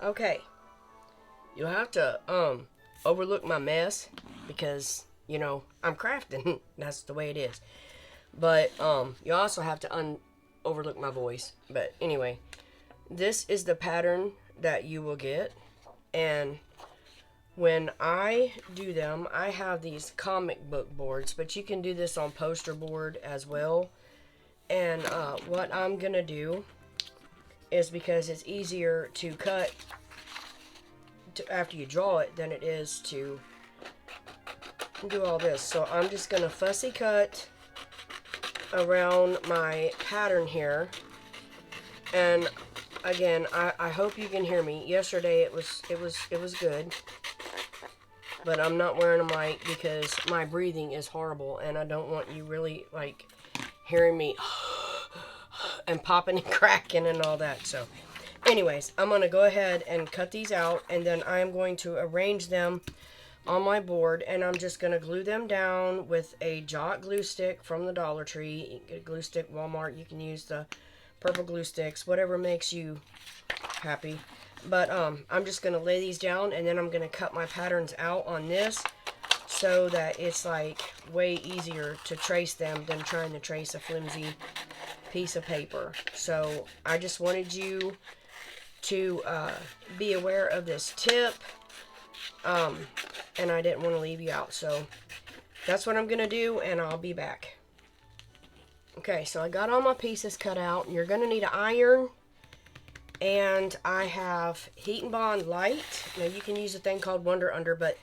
Okay, you'll have to overlook my mess because you know I'm crafting. That's the way it is. But you also have to overlook my voice. But anyway, this is the pattern that you will get, and when I do them, I have these comic book boards, but you can do this on poster board as well. And what I'm gonna do is, because it's easier to cut after you draw it than it is to do all this. So I'm just gonna fussy cut around my pattern here. And again, I hope you can hear me. Yesterday it was good, but I'm not wearing a mic because my breathing is horrible, and I don't want you really like hearing me and popping and cracking and all that. So anyways, I'm going to go ahead and cut these out, and then I'm going to arrange them on my board, and I'm just going to glue them down with a Jot glue stick from the Dollar Tree. You can get a glue stick, Walmart. You can use the purple glue sticks, whatever makes you happy. But I'm just going to lay these down, and then I'm going to cut my patterns out on this so that it's like way easier to trace them than trying to trace a flimsy piece of paper. So I just wanted you to be aware of this tip, and I didn't want to leave you out. So that's what I'm going to do, and I'll be back. Okay, so I got all my pieces cut out, and you're going to need an iron. And I have Heat and Bond Light. Now you can use a thing called Wonder Under, but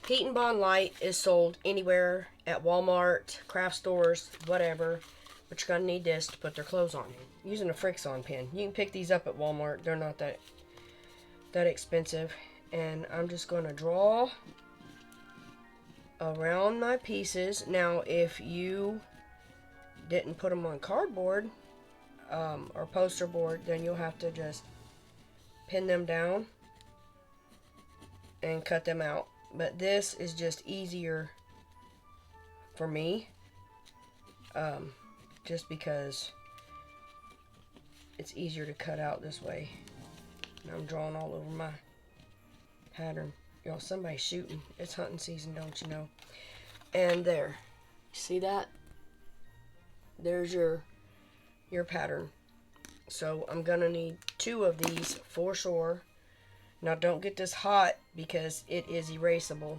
Heat and Bond Light is sold anywhere at Walmart, craft stores, whatever. But you're going to need this to put their clothes on. Using a Frixion pen. You can pick these up at Walmart. They're not that expensive. And I'm just going to draw around my pieces. Now if you didn't put them on cardboard, or poster board, then you'll have to just pin them down and cut them out. But this is just easier for me, just because it's easier to cut out this way. And I'm drawing all over my pattern. Y'all, somebody's shooting. It's hunting season, don't you know? And there, see that? There's your pattern. So I'm gonna need 2 of these for sure. Now don't get this hot because it is erasable.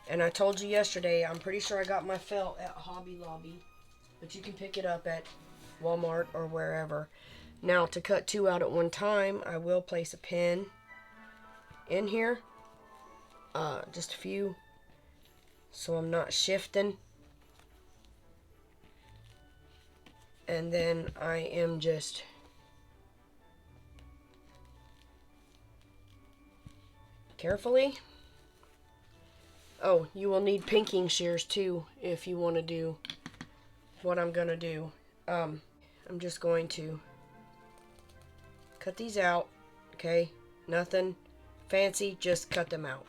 And I told you yesterday, I'm pretty sure I got my felt at Hobby Lobby, but you can pick it up at Walmart or wherever. Now to cut 2 out at one time, I will place a pin in here, just a few, so I'm not shifting. And then I am just carefully. Oh, you will need pinking shears too if you want to do what I'm going to do. I'm just going to cut these out, okay? Nothing fancy, just cut them out.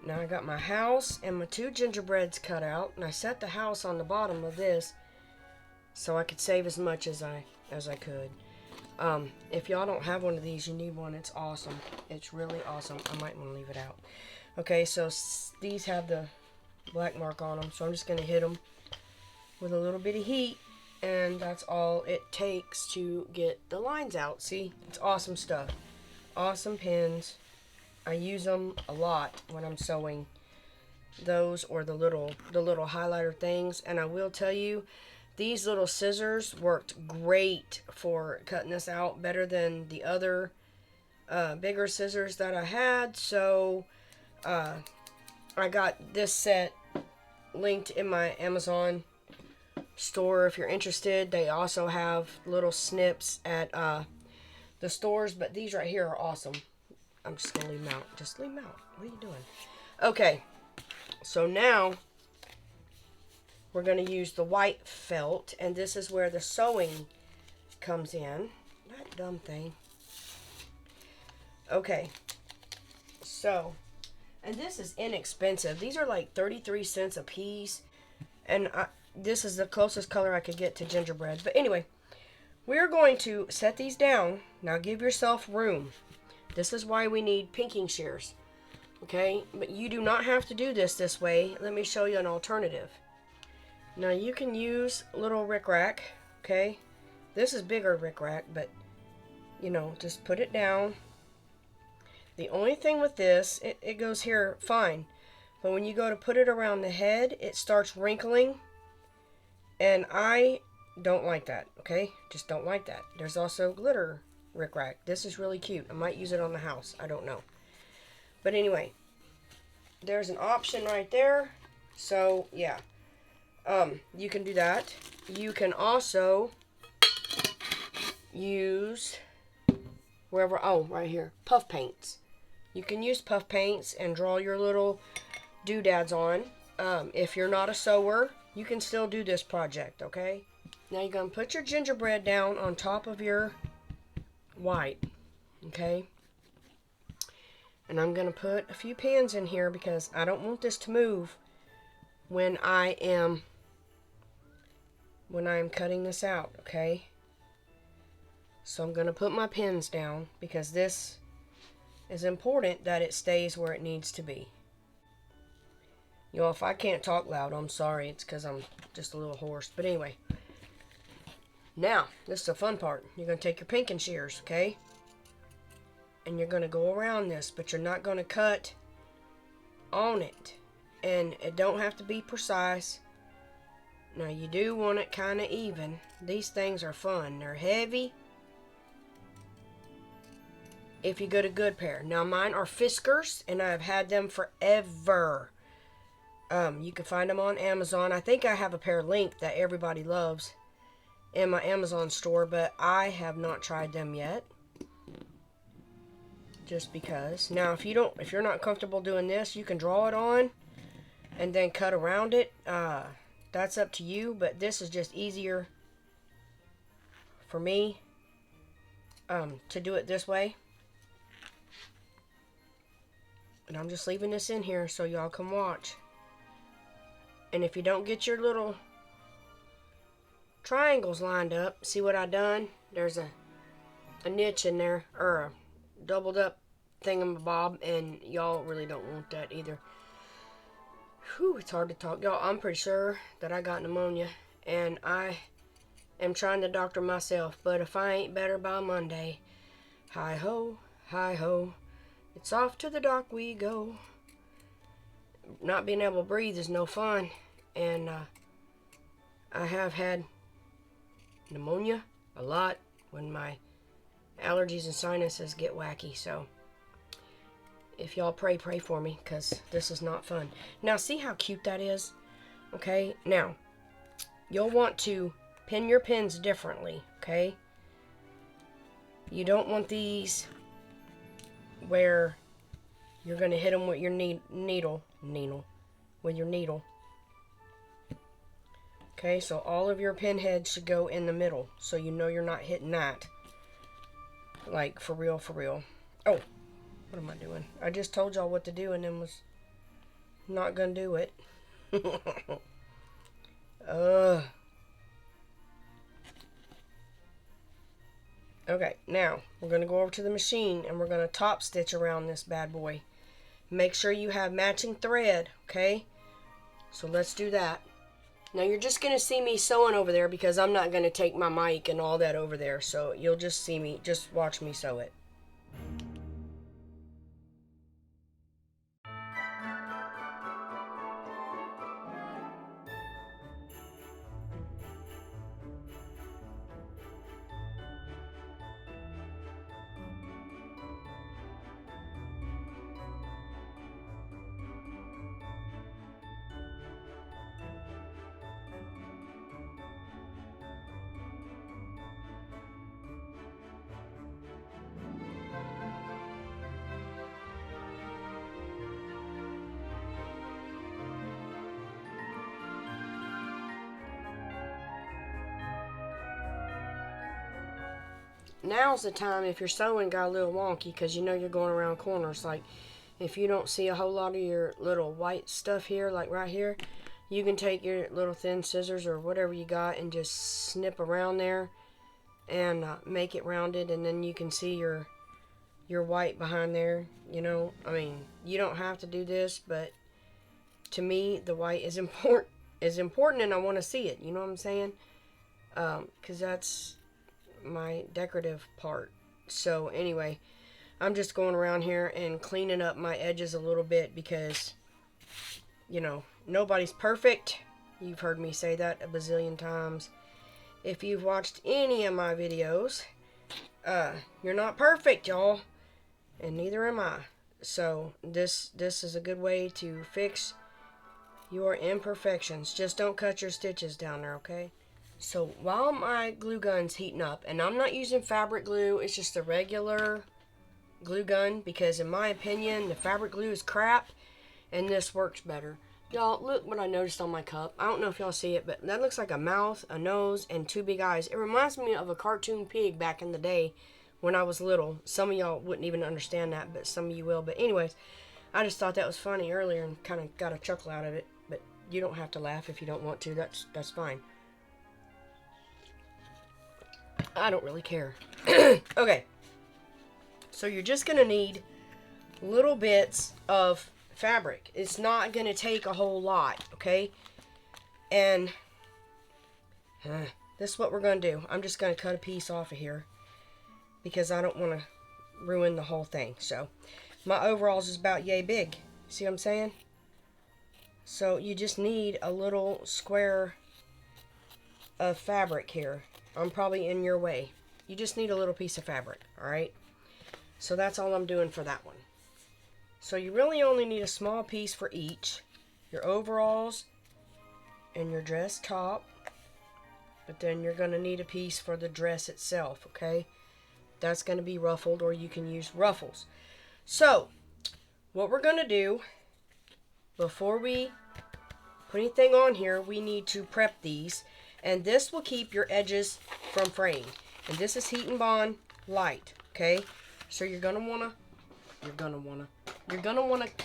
Now I got my house and my 2 gingerbreads cut out, and I set the house on the bottom of this so I could save as much as I could. If y'all don't have one of these, you need one. It's awesome. It's really awesome. I might want to leave it out. Okay, so these have the black mark on them, so I'm just going to hit them with a little bit of heat, and that's all it takes to get the lines out. See? It's awesome stuff. Awesome pins. I use them a lot when I'm sewing those, or the little highlighter things. And I will tell you, these little scissors worked great for cutting this out, better than the other bigger scissors that I had. So I got this set linked in my Amazon store if you're interested. They also have little snips at the stores, but these right here are awesome. I'm just going to leave them out. Just leave them out. What are you doing? Okay, so now we're going to use the white felt, and this is where the sewing comes in. That dumb thing. Okay, so, and this is inexpensive. These are like 33 cents a piece, and this is the closest color I could get to gingerbread. But anyway, we're going to set these down. Now give yourself room. This is why we need pinking shears. Okay, but you do not have to do this way. Let me show you an alternative. Now you can use little rickrack, okay? This is bigger rickrack, but you know, just put it down. The only thing with this, it goes here fine, but when you go to put it around the head, it starts wrinkling, and I don't like that, okay? Just don't like that. There's also glitter rickrack. This is really cute. I might use it on the house. I don't know. But anyway, there's an option right there. So, yeah. You can do that. You can also use wherever, oh, right here, puff paints. You can use puff paints and draw your little doodads on. If you're not a sewer, you can still do this project, okay? Now you're going to put your gingerbread down on top of your white, okay? And I'm going to put a few pins in here because I don't want this to move when I am cutting this out, okay? So I'm going to put my pins down because this is important that it stays where it needs to be. You know, if I can't talk loud, I'm sorry. It's because I'm just a little hoarse. But anyway. Now, this is the fun part. You're going to take your pinking shears, okay? And you're going to go around this, but you're not going to cut on it. And it don't have to be precise. Now, you do want it kind of even. These things are fun. They're heavy. If you get a good pair. Now, mine are Fiskars, and I've had them forever. You can find them on Amazon. I think I have a pair linked that everybody loves in my Amazon store, but I have not tried them yet. Just because. Now, if you're not comfortable doing this, you can draw it on and then cut around it. That's up to you, but this is just easier for me to do it this way. And I'm just leaving this in here so y'all can watch. And if you don't get your little triangles lined up, see what I done? There's a niche in there, or a doubled up thingamabob, and y'all really don't want that either. Whew, it's hard to talk. Y'all, I'm pretty sure that I got pneumonia, and I am trying to doctor myself, but if I ain't better by Monday, hi-ho, hi-ho, it's off to the dock we go. Not being able to breathe is no fun, and I have had pneumonia a lot when my allergies and sinuses get wacky. So if y'all pray for me, because this is not fun. Now, see how cute that is? Okay, now you'll want to pin your pins differently, okay? You don't want these where you're going to hit them with your needle, with your needle. Okay, so all of your pin heads should go in the middle, so you know you're not hitting that. Like, for real, for real. Oh, what am I doing? I just told y'all what to do and then was not going to do it. Okay, now we're going to go over to the machine and we're going to top stitch around this bad boy. Make sure you have matching thread, okay? So let's do that. Now you're just going to see me sewing over there because I'm not going to take my mic and all that over there. So you'll just see me, just watch me sew it. Now's the time if your sewing got a little wonky because you know you're going around corners. Like if you don't see a whole lot of your little white stuff here, like right here, you can take your little thin scissors or whatever you got and just snip around there and make it rounded, and then you can see your your white behind there, you know. I mean, you don't have to do this, but to me, the white is important, and I want to see it, you know what I'm saying? Because that's my decorative part. So anyway, I'm just going around here and cleaning up my edges a little bit because, you know, nobody's perfect. You've heard me say that a bazillion times. If you've watched any of my videos, you're not perfect, y'all, and neither am I. So this is a good way to fix your imperfections. Just don't cut your stitches down there, okay? So while my glue gun's heating up, and I'm not using fabric glue, it's just a regular glue gun, because in my opinion, the fabric glue is crap, and this works better. Y'all, look what I noticed on my cup. I don't know if y'all see it, but that looks like a mouth, a nose, and two big eyes. It reminds me of a cartoon pig back in the day when I was little. Some of y'all wouldn't even understand that, but some of you will. But anyways, I just thought that was funny earlier and kind of got a chuckle out of it. But you don't have to laugh if you don't want to. That's fine. I don't really care. Okay. So you're just going to need little bits of fabric. It's not going to take a whole lot, okay? And this is what we're going to do. I'm just going to cut a piece off of here because I don't want to ruin the whole thing. So my overalls is about yay big. See what I'm saying? So you just need a little square of fabric here. I'm probably in your way. You just need a little piece of fabric, alright? So that's all I'm doing for that one. So you really only need a small piece for each. Your overalls and your dress top. But then you're going to need a piece for the dress itself, okay? That's going to be ruffled, or you can use ruffles. So, what we're going to do, before we put anything on here, we need to prep these. And this will keep your edges from fraying. And this is Heat and Bond Light, okay? So you're gonna wanna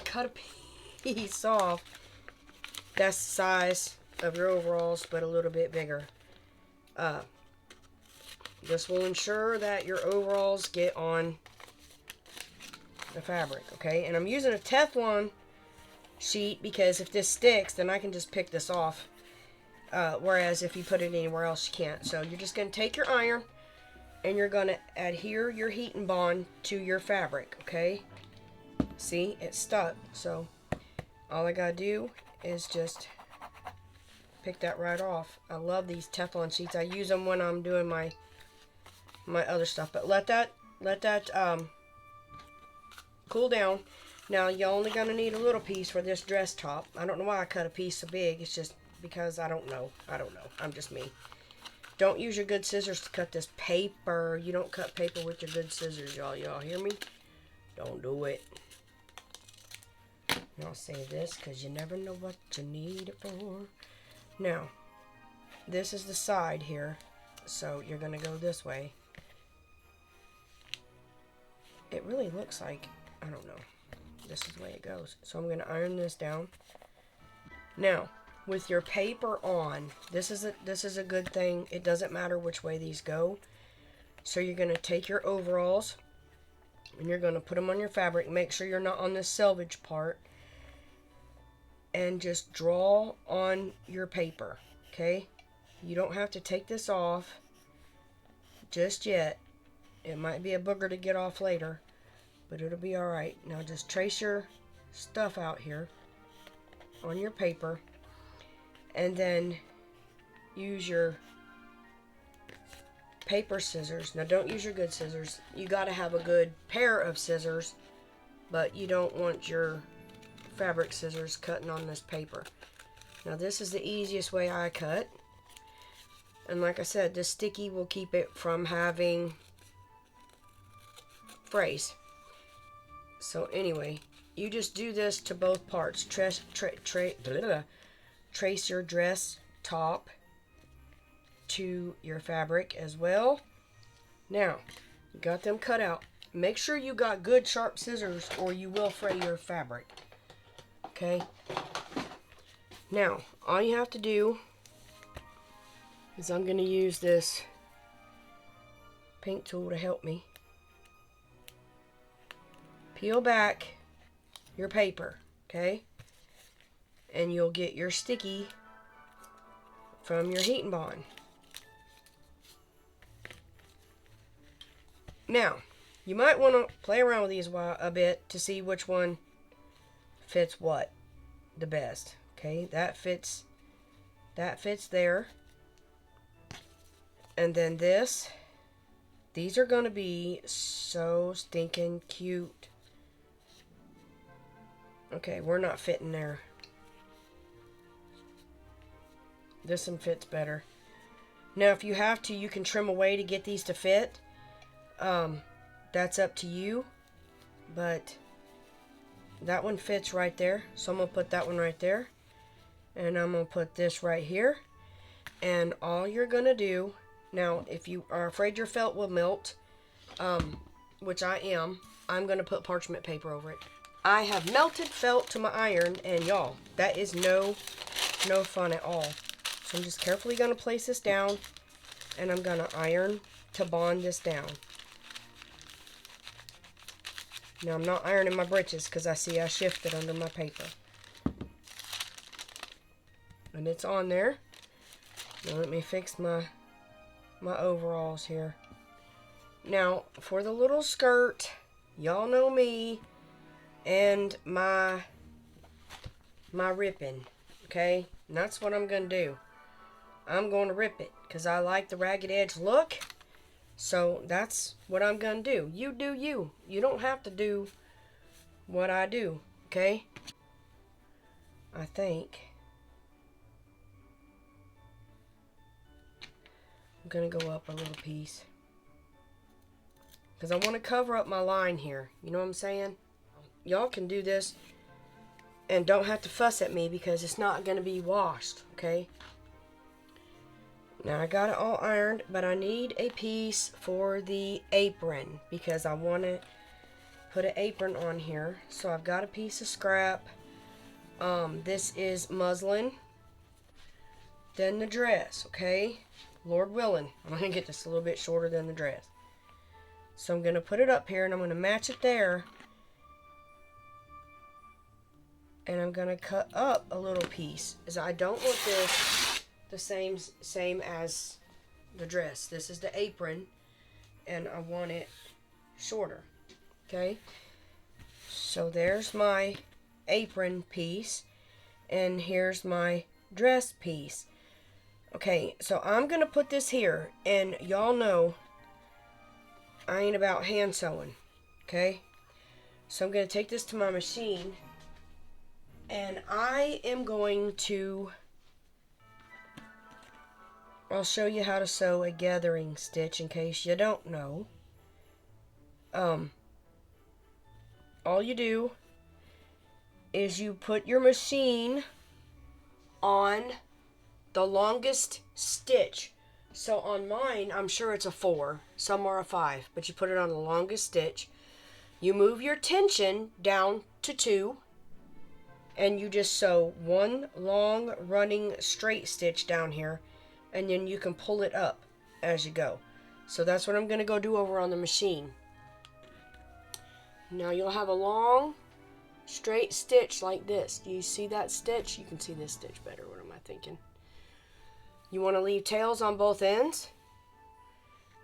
cut a piece off that's the size of your overalls, but a little bit bigger. This will ensure that your overalls get on the fabric, okay? And I'm using a Teflon sheet because if this sticks, then I can just pick this off. Whereas if you put it anywhere else, you can't. So you're just going to take your iron and you're going to adhere your Heat and Bond to your fabric, okay? See, it's stuck. So all I got to do is just pick that right off. I love these Teflon sheets. I use them when I'm doing my other stuff. But let that cool down. Now you're only going to need a little piece for this dress top. I don't know why I cut a piece so big. It's just because I don't know. I'm just me. Don't use your good scissors to cut this paper. You don't cut paper with your good scissors, y'all. Y'all hear me? Don't do it. And I'll say this because you never know what you need it for. Now, this is the side here. So you're going to go this way. It really looks like, I don't know. This is the way it goes. So I'm going to iron this down. Now, with your paper on, this is a good thing. It doesn't matter which way these go. So you're going to take your overalls and you're going to put them on your fabric. Make sure you're not on the selvage part. And just draw on your paper, okay? You don't have to take this off just yet. It might be a booger to get off later, but it'll be alright. Now just trace your stuff out here on your paper. And then use your paper scissors. Now don't use your good scissors. You got to have a good pair of scissors, but you don't want your fabric scissors cutting on this paper. Now this is the easiest way I cut. And like I said, this sticky will keep it from having frays. So anyway, you just do this to both parts. Trace your dress top to your fabric as well. Now, you got them cut out. Make sure you got good sharp scissors or you will fray your fabric. Okay? Now, all you have to do is I'm going to use this paint tool to help me. peel back your paper, okay? And you'll get your sticky from your heat and bond. Now, you might want to play around with these a bit to see which one fits what the best. Okay, that fits there. And then these are going to be so stinking cute. Okay, we're not fitting there. This one fits better. Now, if you have to, you can trim away to get these to fit. That's up to you. But that one fits right there. So I'm going to put that one right there. And I'm going to put this right here. And all you're going to do, now if you are afraid your felt will melt, which I am, I'm going to put parchment paper over it. I have melted felt to my iron, and y'all, that is no fun at all. So I'm just carefully going to place this down, and I'm going to iron to bond this down. Now I'm not ironing my britches because I see I shifted under my paper. And it's on there. Now let me fix my overalls here. Now for the little skirt, y'all know me and my ripping, okay? And that's what I'm going to do. I'm going to rip it because I like the ragged edge look. So that's what I'm going to do. You do you. You don't have to do what I do, okay? I think I'm going to go up a little piece because I want to cover up my line here. You know what I'm saying? Y'all can do this and don't have to fuss at me because it's not going to be washed, okay? Now I got it all ironed, but I need a piece for the apron because I want to put an apron on here. So I've got a piece of scrap. This is muslin. Then the dress, okay? Lord willing, I'm going to get this a little bit shorter than the dress. So I'm going to put it up here and I'm going to match it there. And I'm going to cut up a little piece as I don't want this the same as the dress. This is the apron and I want it shorter. Okay, so there's my apron piece and here's my dress piece. Okay, so I'm gonna put this here, and y'all know I ain't about hand sewing. Okay, so I'm gonna take this to my machine and I am going to I'll show you how to sew a gathering stitch in case you don't know. All you do is you put your machine on the longest stitch. So on mine, I'm sure it's a 4, some are a 5, but you put it on the longest stitch. You move your tension down to 2, and you just sew one long running straight stitch down here. And then you can pull it up as you go. So that's what I'm going to go do over on the machine. Now you'll have a long straight stitch like this. Do you see that stitch? You can see this stitch better. What am I thinking? You want to leave tails on both ends.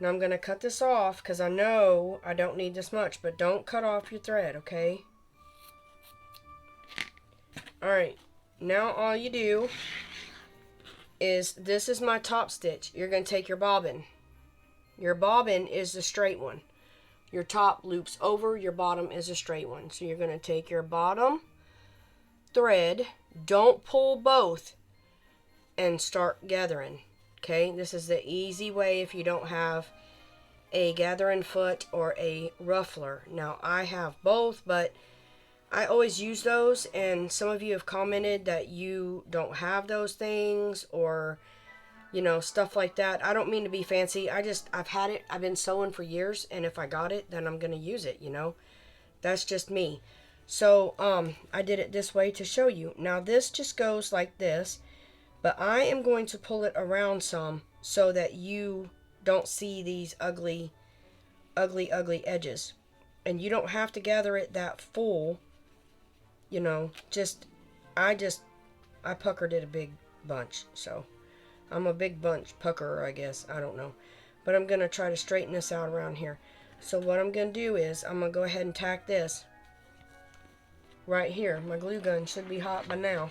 Now I'm going to cut this off because I know I don't need this much. But don't cut off your thread, okay? Alright. Now all you do is, this is my top stitch. You're going to take your bobbin. Your bobbin is the straight one. Your top loops over, your bottom is a straight one. So you're going to take your bottom thread, don't pull both, and start gathering. Okay, this is the easy way if you don't have a gathering foot or a ruffler. Now I have both, but I always use those, and some of you have commented that you don't have those things, or you know, stuff like that. I don't mean to be fancy. I've had it. I've been sewing for years, and if I got it, then I'm gonna use it, you know. That's just me. So I did it this way to show you. Now this just goes like this, but I am going to pull it around some so that you don't see these ugly edges. And you don't have to gather it that full, you know, I puckered it a big bunch, so I'm a big bunch puckerer, I guess, I don't know. But I'm going to try to straighten this out around here. So what I'm going to do is, I'm going to go ahead and tack this right here. My glue gun should be hot by now.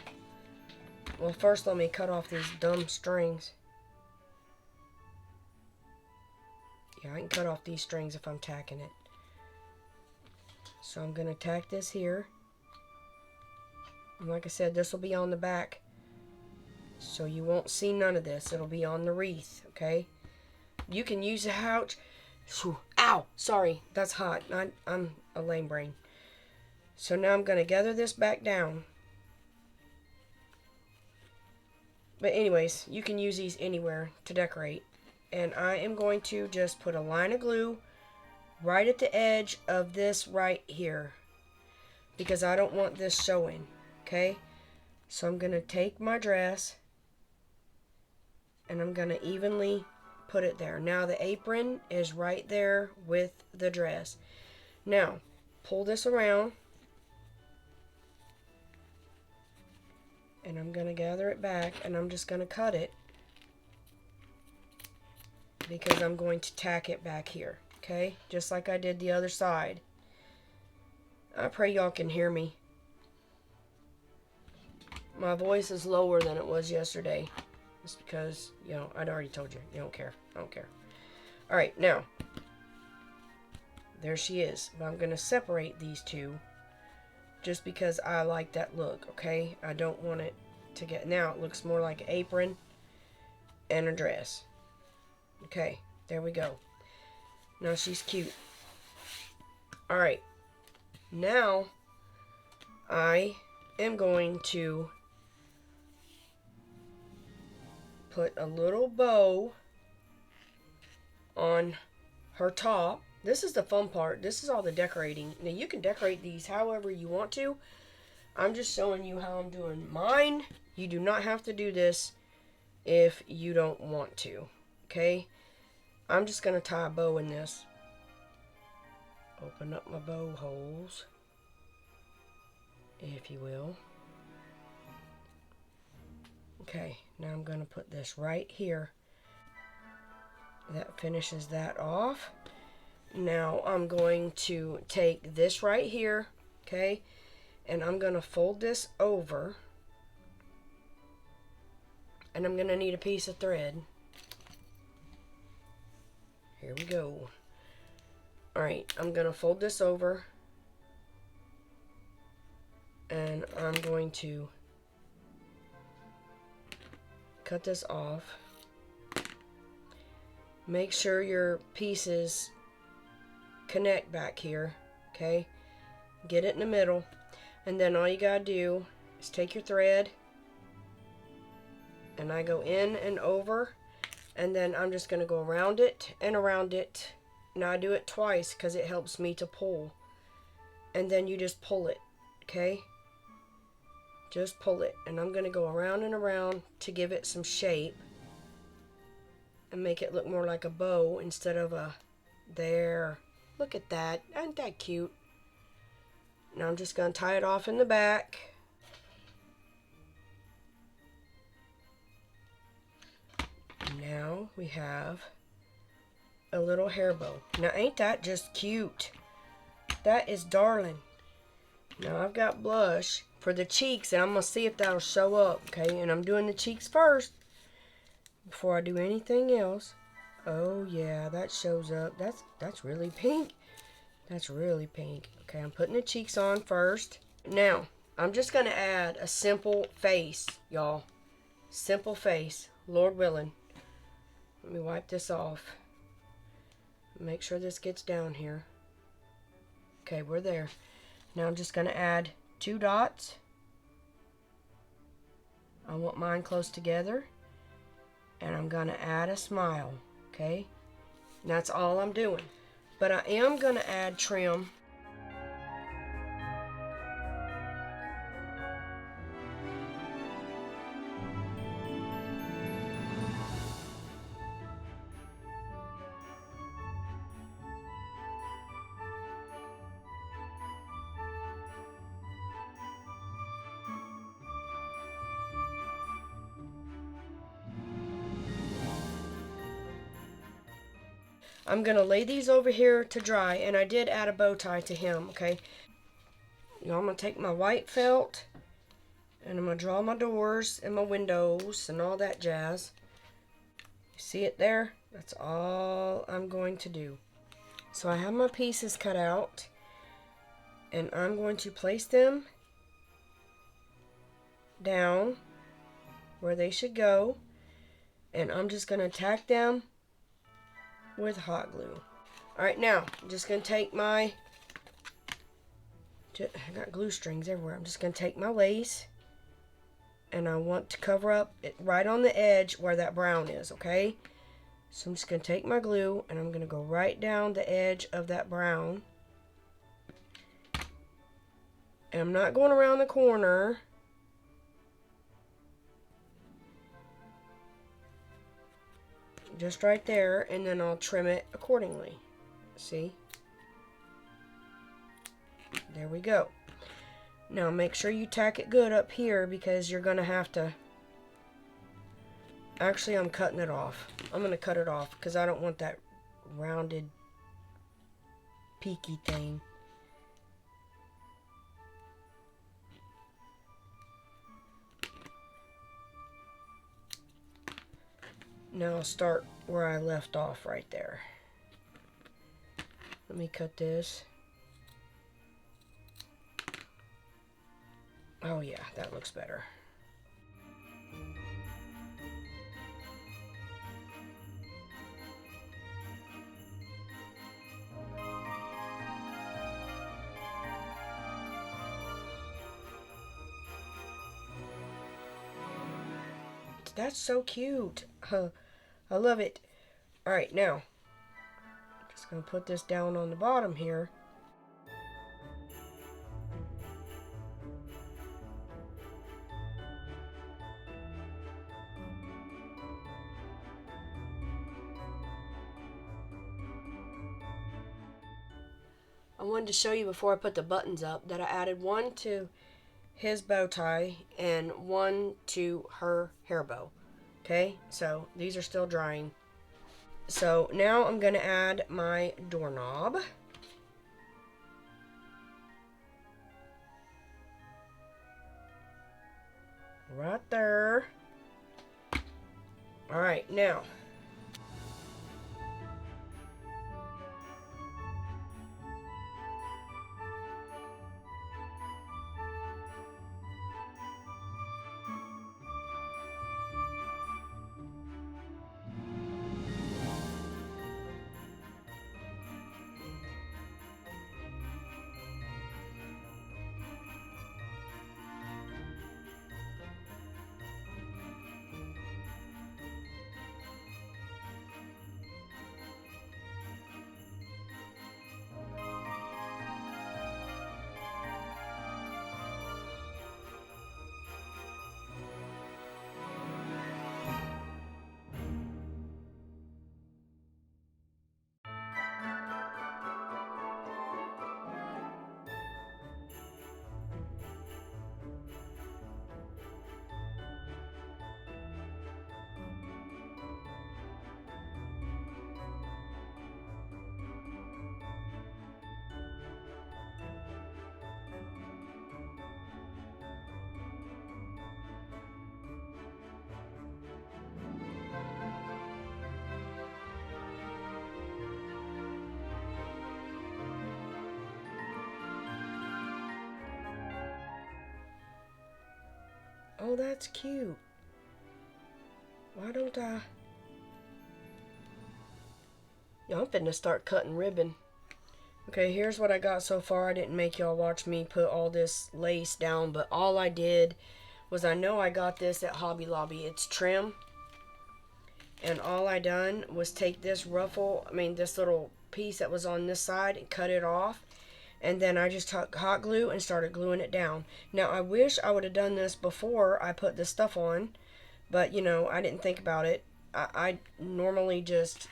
Well, first let me cut off these dumb strings. Yeah, I can cut off these strings if I'm tacking it. So I'm going to tack this here. And like I said, this will be on the back. So you won't see none of this. It'll be on the wreath, okay? You can use a pouch. Ow! Sorry, that's hot. I'm a lame brain. So now I'm going to gather this back down. But anyways, you can use these anywhere to decorate. And I am going to just put a line of glue right at the edge of this right here, because I don't want this showing, okay? So I'm going to take my dress and I'm going to evenly put it there. Now the apron is right there with the dress. Now, pull this around. And I'm going to gather it back, and I'm just going to cut it, because I'm going to tack it back here, okay? Just like I did the other side. I pray y'all can hear me. My voice is lower than it was yesterday. It's because, you know, I'd already told you. You don't care. I don't care. Alright, now. There she is. But I'm going to separate these two, just because I like that look, okay? I don't want it to get... Now it looks more like an apron and a dress. Okay, there we go. Now she's cute. Alright. Now, I am going to put a little bow on her top. This is the fun part. This is all the decorating. Now you can decorate these however you want to. I'm just showing you how I'm doing mine. You do not have to do this if you don't want to. Okay? I'm just going to tie a bow in this. Open up my bow holes, if you will. Okay, now I'm going to put this right here. That finishes that off. Now I'm going to take this right here, okay, and I'm going to fold this over, and I'm going to need a piece of thread. Here we go. Alright, I'm going to fold this over, and I'm going to cut this off. Make sure your pieces connect back here, okay? Get it in the middle, and then all you gotta do is take your thread, and I go in and over, and then I'm just gonna go around it and around it. Now I do it twice because it helps me to pull, and then you just pull it, okay? Just pull it, and I'm gonna go around and around to give it some shape and make it look more like a bow instead of a... There. Look at that. Isn't that cute? Now I'm just going to tie it off in the back. Now we have a little hair bow. Now ain't that just cute? That is darling. Now I've got blush for the cheeks, and I'm going to see if that'll show up, okay? And I'm doing the cheeks first before I do anything else. Oh yeah, that shows up. That's really pink. That's really pink. Okay, I'm putting the cheeks on first. Now, I'm just going to add a simple face, y'all. Simple face, Lord willing. Let me wipe this off. Make sure this gets down here. Okay, we're there. Now I'm just going to add 2 dots. I want mine close together. And I'm going to add a smile. Okay, and that's all I'm doing. But I am going to add trim. I'm going to lay these over here to dry, and I did add a bow tie to him, okay? Now I'm going to take my white felt, and I'm going to draw my doors and my windows and all that jazz. You see it there? That's all I'm going to do. So I have my pieces cut out, and I'm going to place them down where they should go, and I'm just going to tack them with hot glue. Alright, now I'm just going to take my, I got glue strings everywhere. I'm just going to take my lace, and I want to cover up it right on the edge where that brown is, okay? So I'm just going to take my glue, and I'm going to go right down the edge of that brown. And I'm not going around the corner. Just right there, and then I'll trim it accordingly. See? There we go. Now make sure you tack it good up here, because you're going to have to... Actually, I'm cutting it off. I'm going to cut it off because I don't want that rounded, peaky thing. Now I'll start where I left off right there. Let me cut this. Oh yeah, that looks better. That's so cute. I love it. Alright, now, I'm just going to put this down on the bottom here. I wanted to show you before I put the buttons up that I added one to his bow tie and one to her hair bow. Okay, so these are still drying. So now I'm going to add my doorknob. Right there. Alright, now. Oh, that's cute. Why don't I... Yeah, I'm finna start cutting ribbon. Okay, here's what I got so far. I didn't make y'all watch me put all this lace down, but all I did was, I know I got this at Hobby Lobby. It's trim. And all I done was take this ruffle, this little piece that was on this side, and cut it off. And then I just took hot glue and started gluing it down. Now, I wish I would have done this before I put this stuff on. But, you know, I didn't think about it. I normally just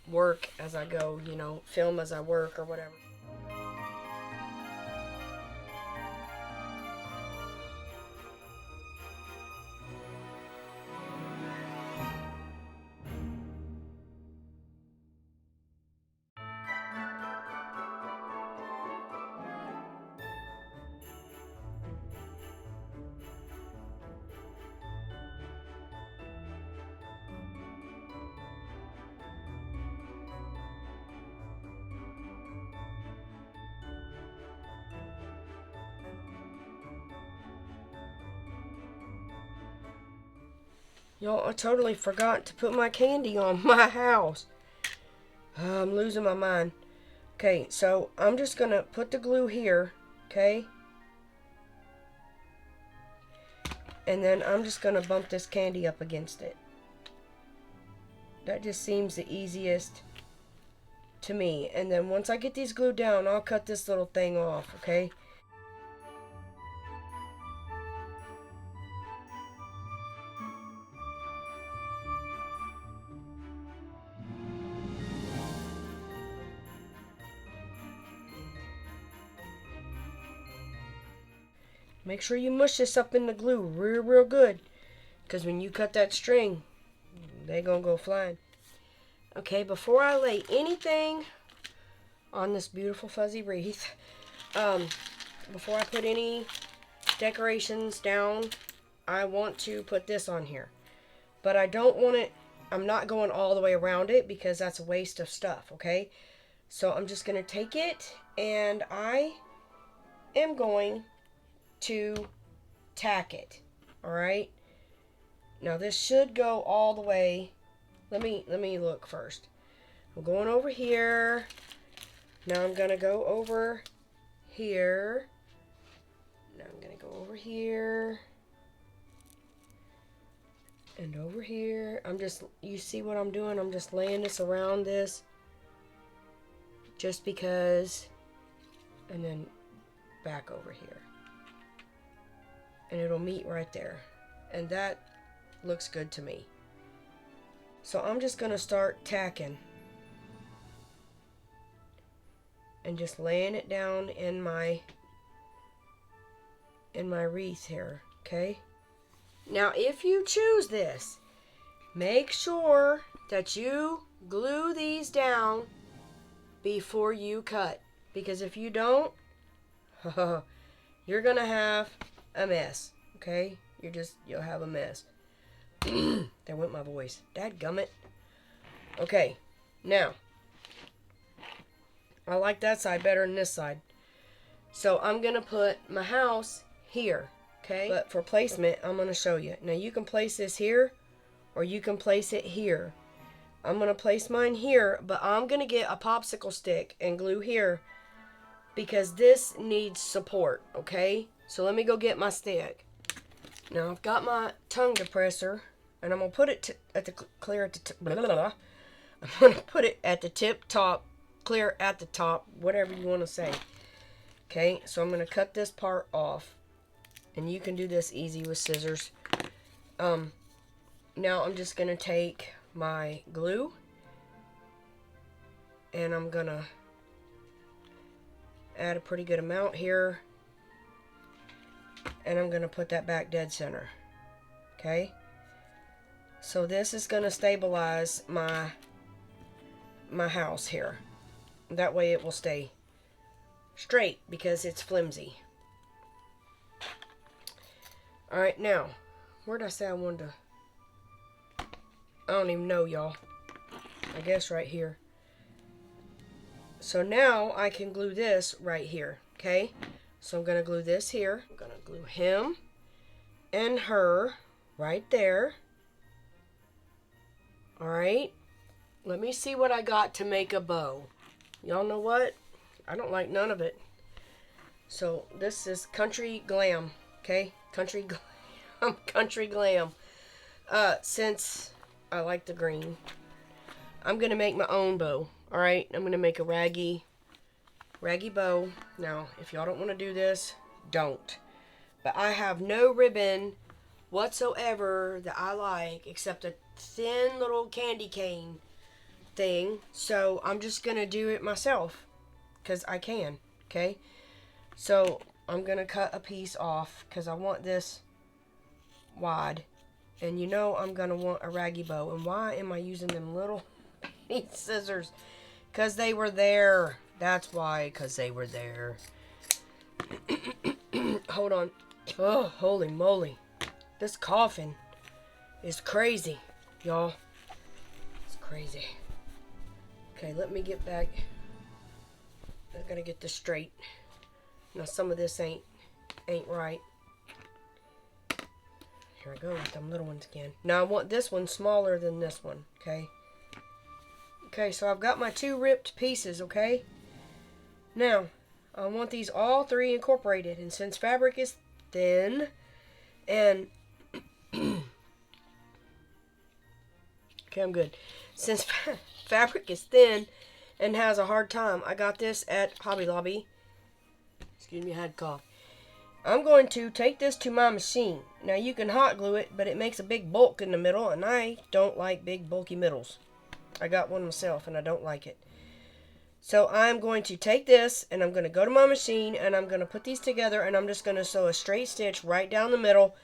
work as I go, you know, film as I work or whatever. Y'all, I totally forgot to put my candy on my house. I'm losing my mind. Okay, so I'm just going to put the glue here, okay? And then I'm just going to bump this candy up against it. That just seems the easiest to me. And then once I get these glued down, I'll cut this little thing off, okay? Make sure you mush this up in the glue real good. Because when you cut that string, they're going to go flying. Okay, before I lay anything on this beautiful fuzzy wreath, before I put any decorations down, I want to put this on here. But I don't want it, I'm not going all the way around it because that's a waste of stuff, okay? So I'm just going to take it and I am going to tack it, alright? Now this should go all the way. Let me look first. I'm going over here. Now I'm going to go over here. Now I'm going to go over here. And over here. You see what I'm doing? I'm just laying this around this. Just because. And then back over here. And it'll meet right there. And that looks good to me. So I'm just going to start tacking. And just laying it down in my wreath here, okay? Now if you choose this, make sure that you glue these down before you cut. Because if you don't, you're going to have a mess, okay? You'll have a mess. There went my voice. Dadgummit. Okay, now, I like that side better than this side. So I'm going to put my house here, okay? But for placement, I'm going to show you. Now you can place this here, or you can place it here. I'm going to place mine here, but I'm going to get a popsicle stick and glue here because this needs support, okay? So let me go get my stick. Now I've got my tongue depressor, and I'm going to put it at the clear at the tip. I'm going to put it at the tip top, clear at the top, whatever you want to say. Okay, so I'm going to cut this part off, and you can do this easy with scissors. Now I'm just going to take my glue, and I'm going to add a pretty good amount here, and I'm going to put that back dead center. Okay, so this is going to stabilize my house here. That way it will stay straight because it's flimsy. Alright, now, where did I say I wanted to? I don't even know, y'all. I guess right here. So now I can glue this right here, okay? So I'm going to glue this here. I'm going to glue him and her right there. Alright. Let me see what I got to make a bow. Y'all know what? I don't like none of it. So this is Country Glam, okay? Country Glam. Country Glam. Since I like the green, I'm going to make my own bow. Alright? I'm going to make a raggy bow. Now, if y'all don't want to do this, don't. But I have no ribbon whatsoever that I like except a thin little candy cane thing, so I'm just gonna do it myself because I can. Okay, so I'm gonna cut a piece off because I want this wide, and you know I'm gonna want a raggy bow. And why am I using them little scissors? Because they were there. That's why, because they were there. Hold on. Oh, holy moly, this coughing is crazy, y'all. It's crazy. Okay, let me get back. I gotta get this straight. Now some of this ain't right. Here I go with them little ones again. Now I want this one smaller than this one, okay? Okay, so I've got my 2 ripped pieces, okay? Now, I want these all 3 incorporated. And since fabric is thin, and... okay, I'm good. Since fabric is thin and has a hard time, I got this at Hobby Lobby. Excuse me, I had a cough. I'm going to take this to my machine. Now, you can hot glue it, but it makes a big bulk in the middle, and I don't like big, bulky middles. I got one myself, and I don't like it. So I'm going to take this, and I'm going to go to my machine, and I'm going to put these together, and I'm just going to sew a straight stitch right down the middle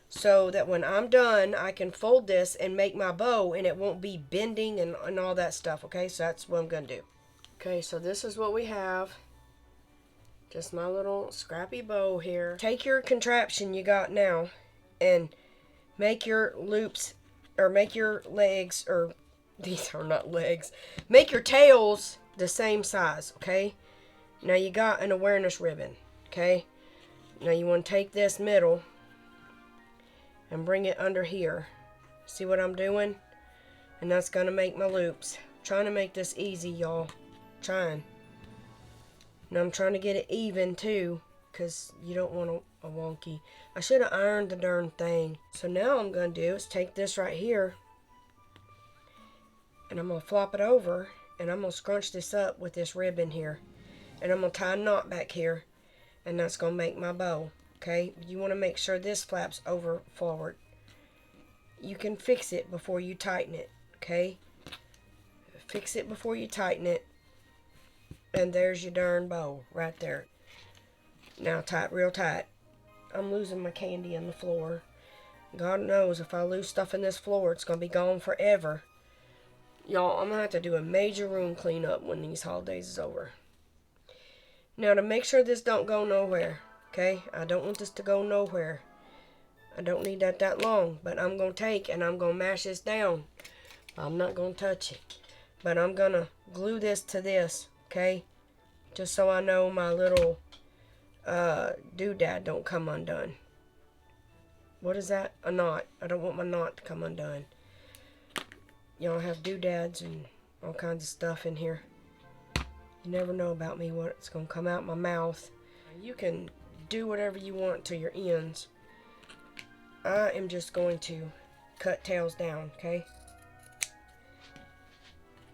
so that when I'm done, I can fold this and make my bow, and it won't be bending and all that stuff, okay? So that's what I'm going to do. Okay, so this is what we have. Just my little scrappy bow here. Take your contraption you got now and make your loops, or make your legs, or these are not legs, make your tails the same size, okay? Now you got an awareness ribbon, okay? Now you want to take this middle and bring it under here. See what I'm doing? And that's going to make my loops. I'm trying to make this easy, y'all. Trying. Now I'm trying to get it even too, because you don't want a wonky. I should have ironed the darn thing. So now I'm going to do is take this right here, and I'm going to flop it over, and I'm going to scrunch this up with this ribbon here. And I'm going to tie a knot back here, and that's going to make my bow. Okay? You want to make sure this flaps over forward. You can fix it before you tighten it. Okay? Fix it before you tighten it. And there's your darn bow right there. Now tie it real tight. I'm losing my candy on the floor. God knows if I lose stuff in this floor, it's going to be gone forever. Y'all, I'm going to have to do a major room cleanup when these holidays is over. Now, to make sure this don't go nowhere, okay? I don't want this to go nowhere. I don't need that long, but I'm going to take and I'm going to mash this down. I'm not going to touch it. But I'm going to glue this to this, okay? Just so I know my little doodad don't come undone. What is that? A knot. I don't want my knot to come undone. Y'all have doodads and all kinds of stuff in here. You never know about me, what's going to come out my mouth. You can do whatever you want to your ends. I am just going to cut tails down, okay?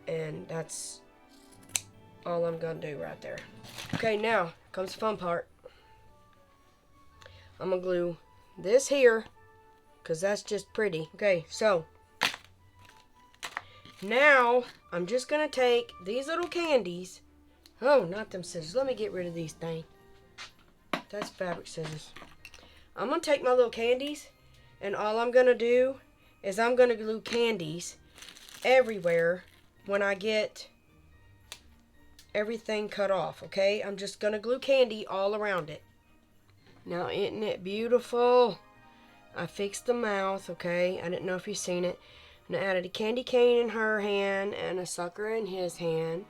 And that's all I'm going to do right there. Okay, now comes the fun part. I'm going to glue this here, because that's just pretty. Okay, so now I'm just going to take these little candies. Oh, not them scissors. Let me get rid of these things. That's fabric scissors. I'm going to take my little candies, and all I'm going to do is I'm going to glue candies everywhere when I get everything cut off, okay? I'm just going to glue candy all around it. Now, isn't it beautiful? I fixed the mouth, okay? I didn't know if you've seen it. And I added a candy cane in her hand and a sucker in his hand.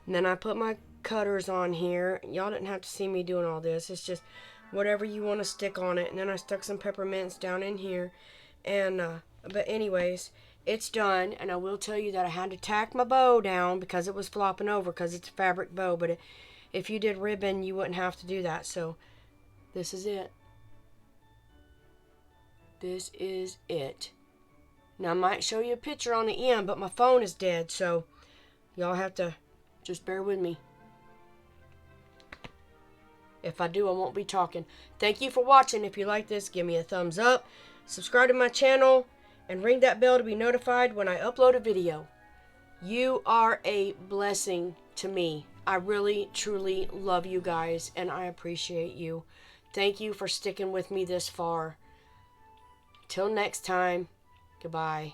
And then I put my cutters on here. Y'all didn't have to see me doing all this. It's just whatever you want to stick on it. And then I stuck some peppermints down in here. And, but anyways, it's done. And I will tell you that I had to tack my bow down because it was flopping over because it's a fabric bow. But if you did ribbon, you wouldn't have to do that. So this is it. This is it. Now, I might show you a picture on the end, but my phone is dead, so y'all have to just bear with me. If I do, I won't be talking. Thank you for watching. If you like this, give me a thumbs up, subscribe to my channel, and ring that bell to be notified when I upload a video. You are a blessing to me. I really, truly love you guys, and I appreciate you. Thank you for sticking with me this far. Till next time, goodbye.